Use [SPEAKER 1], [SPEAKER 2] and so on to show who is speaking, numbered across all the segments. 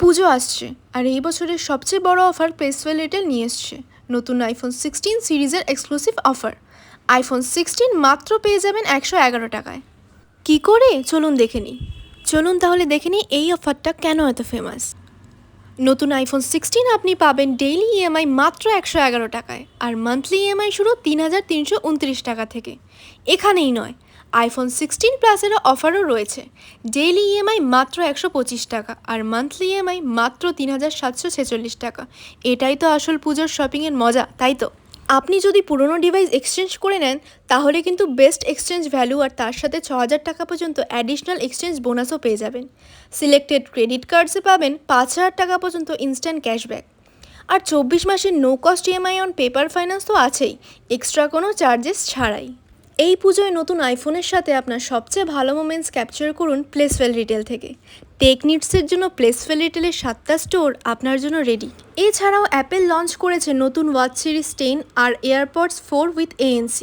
[SPEAKER 1] পুজো আসছে আর এই বছরের সবচেয়ে বড় অফার প্লেসওয়েল রিটেল নিয়ে এসছে নতুন আইফোন 16 সিরিজের এক্সক্লুসিভ অফার। আইফোন 16 মাত্র পেয়ে যাবেন 111 টাকায়। কি করে চলুন দেখে নিই। তাহলে দেখে নিই এই অফারটা কেন এত ফেমাস। নতুন আইফোন 16 আপনি পাবেন ডেইলি ইএমআই মাত্র 111 টাকায় আর মান্থলি ইএমআই শুরু 3329 টাকা থেকে। এখানেই নয়, আইফোন 16 প্লাসেরও অফারও রয়েছে। ডেইলি ইএমআই মাত্র 125 টাকা আর মান্থলি ইএমআই মাত্র 3746 টাকা। এটাই তো আসল পুজোর শপিংয়ের মজা, তাই তো? আপনি যদি পুরনো ডিভাইস এক্সচেঞ্জ করে নেন তাহলে কিন্তু বেস্ট এক্সচেঞ্জ ভ্যালু আর তার সাথে 6000 টাকা পর্যন্ত অ্যাডিশনাল এক্সচেঞ্জ বোনাসও পেয়ে যাবেন। সিলেক্টেড ক্রেডিট কার্ডসে পাবেন 5000 টাকা পর্যন্ত ইনস্ট্যান্ট ক্যাশব্যাক। আর 24 মাসের no cost EMI on paper finance তো আছেই, এক্সট্রা কোনো চার্জেস ছাড়াই। এই পুজোয় নতুন আইফোনের সাথে আপনার সবচেয়ে ভালো মোমেন্টস ক্যাপচার করুন প্লেসওয়েল রিটেল থেকে। টেক নিডসের জন্য প্লেসওয়েল রিটেলের 7টা স্টোর আপনার জন্য রেডি। এছাড়াও অ্যাপেল লঞ্চ করেছে নতুন ওয়াচ সিরিজ 10 আর এয়ারপডস 4 উইথ ANC।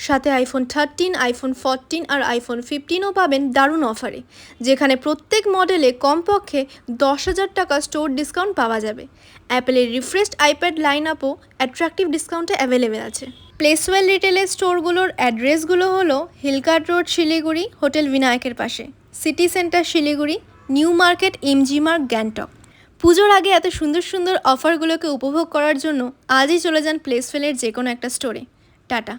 [SPEAKER 1] সাথে আইফোন 13, আইফোন 14 আর আইফোন 15ও পাবেন দারুণ অফারে, যেখানে প্রত্যেক মডেলে কমপক্ষে 10,000 টাকা স্টোর ডিসকাউন্ট পাওয়া যাবে। অ্যাপেলের রিফ্রেশড আইপ্যাড লাইন আপও অ্যাট্রাকটিভ ডিসকাউন্টে অ্যাভেলেবেল আছে। প্লেসওয়েল রিটেলের স্টোরগুলোর অ্যাড্রেসগুলো হলো হিলকার্ট রোড শিলিগুড়ি, হোটেল বিনায়কের পাশে, city centre Siliguri, new market MG Marg Gangtok. পুজোর আগে এত সুন্দর সুন্দর অফারগুলোকে উপভোগ করার জন্য আজই চলে যান প্লেসওয়েলের যে কোনো একটা স্টোরে। টাটা।